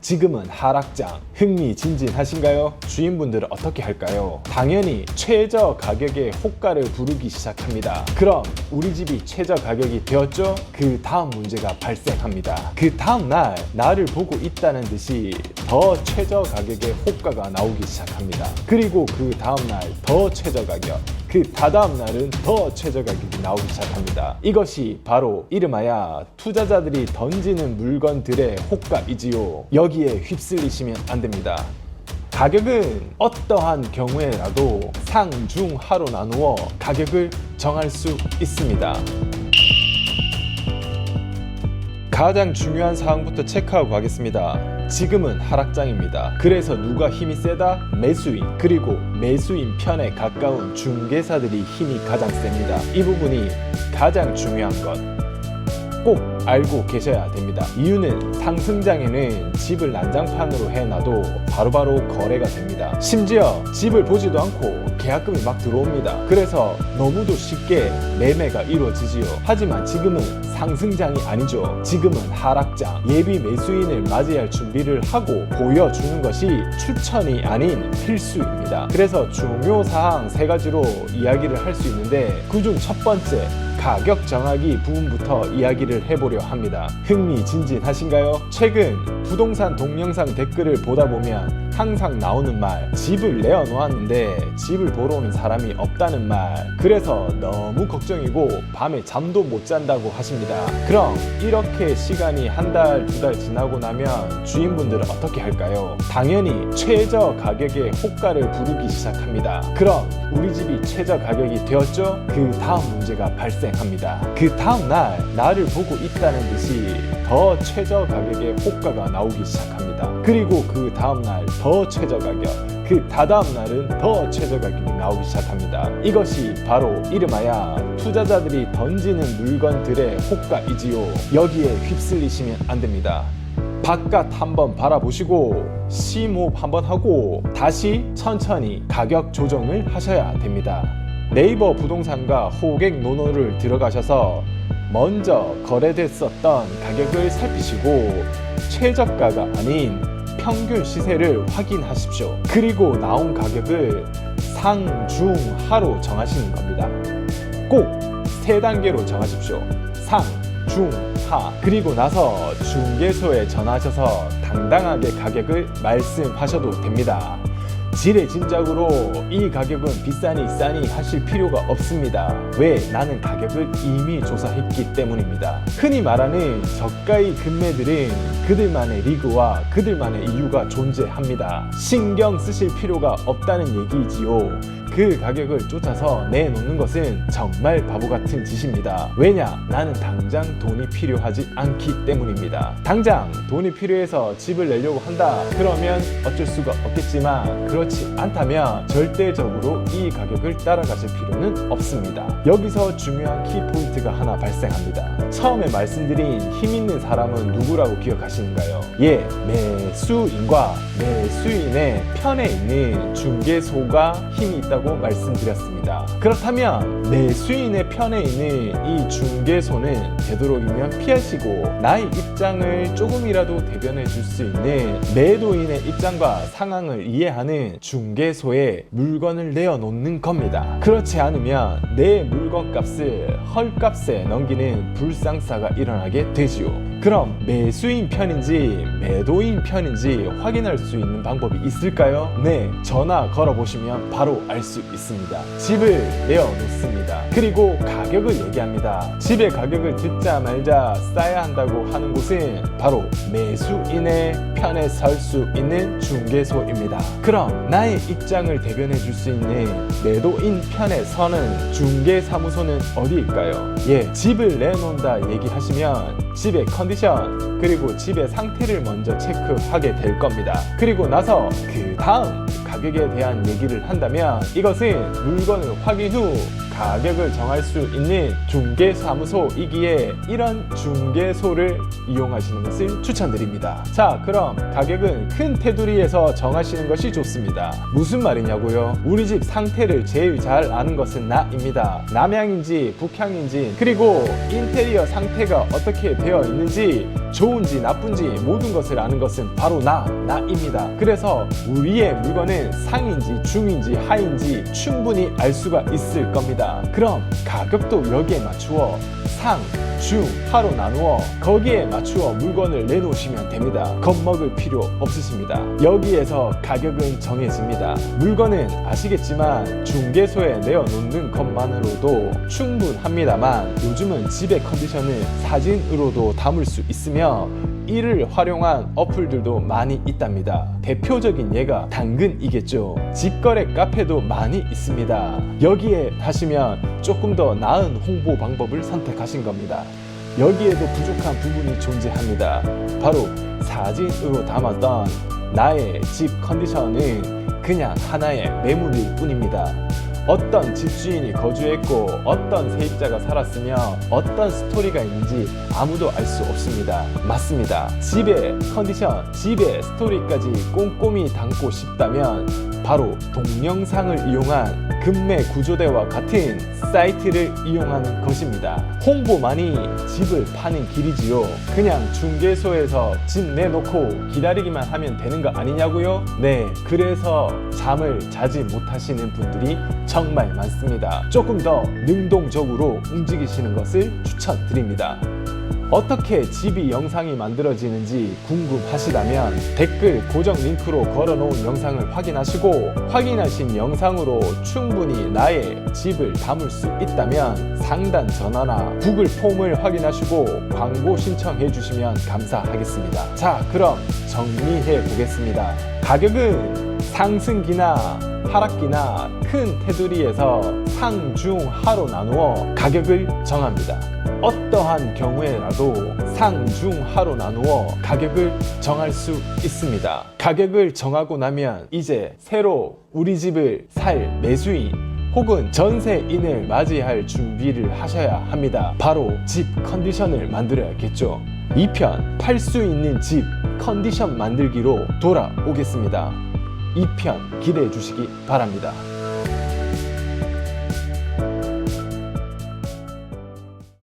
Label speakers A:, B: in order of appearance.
A: 지금은 하락장. 흥미진진하신가요? 주인분들은 어떻게 할까요? 당연히 최저 가격의 호가를 부르기 시작합니다. 그럼 우리 집이 최저 가격이 되었죠? 그 다음 문제가 발생합니다. 그 다음 날 나를 보고 있다는 듯이 더 최저 가격의 호가가 나오기 시작합니다. 그리고 그 다음 날 더 최저 가격, 그 다다음 날은 더 최저 가격이 나오기 시작합니다. 이것이 바로 이름하여 투자자들이 던지는 물건들의 호가이지요. 여기에 휩쓸리시면 안 됩니다. 가격은 어떠한 경우에라도 상, 중, 하로 나누어 가격을 정할 수 있습니다. 가장 중요한 사항부터 체크하고 가겠습니다. 지금은 하락장입니다. 그래서 누가 힘이 세다? 매수인, 그리고 매수인 편에 가까운 중개사들이 힘이 가장 셉니다. 이 부분이 가장 중요한 것. 꼭 알고 계셔야 됩니다. 이유는 상승장에는 집을 난장판으로 해놔도 바로바로 거래가 됩니다. 심지어 집을 보지도 않고 계약금이 막 들어옵니다. 그래서 너무도 쉽게 매매가 이루어지지요. 하지만 지금은 상승장이 아니죠. 지금은 하락장. 예비 매수인을 맞이할 준비를 하고 보여주는 것이 추천이 아닌 필수입니다. 그래서 중요사항 3가지로 이야기를 할 수 있는데 그중 첫 번째, 가격 정하기 부분부터 이야기를 해보려 합니다. 흥미진진하신가요? 최근 부동산 동영상 댓글을 보다 보면 항상 나오는 말, 집을 내어놓았는데 집을 보러 오는 사람이 없다는 말, 그래서 너무 걱정이고 밤에 잠도 못 잔다고 하십니다. 그럼 이렇게 시간이 한 달, 2달 지나고 나면 주인분들은 어떻게 할까요? 당연히 최저 가격의 호가를 부르기 시작합니다. 그럼 우리 집이 최저 가격이 되었죠? 그 다음 문제가 발생합니다. 그 다음 날 나를 보고 있다는 듯이 더 최저 가격의 호가가 나오기 시작합니다. 그리고 그 다음 날 더 최저 가격, 그 다다음 날은 더 최저 가격이 나오기 시작합니다. 이것이 바로 이름하여 투자자들이 던지는 물건들의 호가이지요. 여기에 휩쓸리시면 안 됩니다. 바깥 한번 바라보시고 심호흡 한번 하고 다시 천천히 가격 조정을 하셔야 됩니다. 네이버 부동산과 호객 노노를 들어가셔서 먼저 거래됐었던 가격을 살피시고 최저가가 아닌 평균 시세를 확인하십시오. 그리고 나온 가격을 상, 중, 하로 정하시는 겁니다. 꼭 3단계로 정하십시오. 상, 중, 하. 그리고 나서 중개소에 전화하셔서 당당하게 가격을 말씀하셔도 됩니다. 지레짐작으로 이 가격은 비싸니 싸니 하실 필요가 없습니다. 왜? 나는 가격을 이미 조사했기 때문입니다. 흔히 말하는 저가의 금매들은 그들만의 리그와 그들만의 이유가 존재합니다. 신경 쓰실 필요가 없다는 얘기이지요. 그 가격을 쫓아서 내놓는 것은 정말 바보 같은 짓입니다. 왜냐? 나는 당장 돈이 필요하지 않기 때문입니다. 당장 돈이 필요해서 집을 내려고 한다. 그러면 어쩔 수가 없겠지만 그렇지 않다면 절대적으로 이 가격을 따라가실 필요는 없습니다. 여기서 중요한 키포인트가 하나 발생합니다. 처음에 말씀드린 힘 있는 사람은 누구라고 기억하시는가요? 예, 매수인과 매수인의 편에 있는 중개소가 힘이 있다고 말씀드렸습니다. 그렇다면 매수인의 편에 있는 이 중개소는 되도록이면 피하시고 나의 입장을 조금이라도 대변해 줄 수 있는 매도인의 입장과 상황을 이해하는 중개소에 물건을 내어놓는 겁니다. 그렇지 않으면 내 물건 값을 헐값에 넘기는 불상사가 일어나게 되지요. 그럼 매수인 편인지 매도인 편인지 확인할 수 있는 방법이 있을까요? 네, 전화 걸어보시면 바로 알 수 있습니다. 집을 내어놓습니다. 그리고 가격을 얘기합니다. 집의 가격을 듣자 말자 싸야 한다고 하는 곳은 바로 매수인의 편에 설 수 있는 중개소입니다. 그럼 나의 입장을 대변해 줄 수 있는 매도인 편에 서는 중개사무소는 어디일까요? 예, 집을 내놓는다 얘기하시면 집의 컨디션 그리고 집의 상태를 먼저 체크하게 될 겁니다. 그리고 나서 그 다음 가격에 대한 얘기를 한다면 이것은 물건을 확인 후 가격을 정할 수 있는 중개사무소이기에 이런 중개소를 이용하시는 것을 추천드립니다. 자, 그럼 가격은 큰 테두리에서 정하시는 것이 좋습니다. 무슨 말이냐고요? 우리 집 상태를 제일 잘 아는 것은 나입니다. 남향인지 북향인지 그리고 인테리어 상태가 어떻게 되어 있는지 좋은지 나쁜지 모든 것을 아는 것은 바로 나입니다. 그래서 우리의 물건은 상인지 중인지 하인지 충분히 알 수가 있을 겁니다. 그럼 가격도 여기에 맞추어 상, 중, 하로 나누어 거기에 맞추어 물건을 내놓으시면 됩니다. 겁먹을 필요 없으십니다. 여기에서 가격은 정해집니다. 물건은 아시겠지만 중개소에 내어놓는 것만으로도 충분합니다만 요즘은 집의 컨디션을 사진으로도 담을 수 있으며 이를 활용한 어플들도 많이 있답니다. 대표적인 예가 당근이겠죠. 직거래 카페도 많이 있습니다. 여기에 하시면 조금 더 나은 홍보 방법을 선택하신 겁니다. 여기에도 부족한 부분이 존재합니다. 바로 사진으로 담았던 나의 집 컨디션은 그냥 하나의 매물일 뿐입니다. 어떤 집주인이 거주했고 어떤 세입자가 살았으며 어떤 스토리가 있는지 아무도 알 수 없습니다. 맞습니다. 집의 컨디션, 집의 스토리까지 꼼꼼히 담고 싶다면 바로 동영상을 이용한 금매 구조대와 같은 사이트를 이용하는 것입니다. 홍보만이 집을 파는 길이지요. 그냥 중개소에서 집 내놓고 기다리기만 하면 되는 거 아니냐고요? 네, 그래서 잠을 자지 못하시는 분들이 정말 많습니다. 조금 더 능동적으로 움직이시는 것을 추천드립니다. 어떻게 집이 영상이 만들어지는지 궁금하시다면 댓글 고정 링크로 걸어놓은 영상을 확인하시고 확인하신 영상으로 충분히 나의 집을 담을 수 있다면 상단 전화나 구글 폼을 확인하시고 광고 신청해 주시면 감사하겠습니다. 자, 그럼 정리해 보겠습니다. 가격은 상승기나 하락기나 큰 테두리에서 상, 중, 하로 나누어 가격을 정합니다. 어떠한 경우에라도 상, 중, 하로 나누어 가격을 정할 수 있습니다. 가격을 정하고 나면 이제 새로 우리 집을 살 매수인 혹은 전세인을 맞이할 준비를 하셔야 합니다. 바로 집 컨디션을 만들어야겠죠. 2편 팔 수 있는 집 컨디션 만들기로 돌아오겠습니다. 2편 기대해 주시기 바랍니다.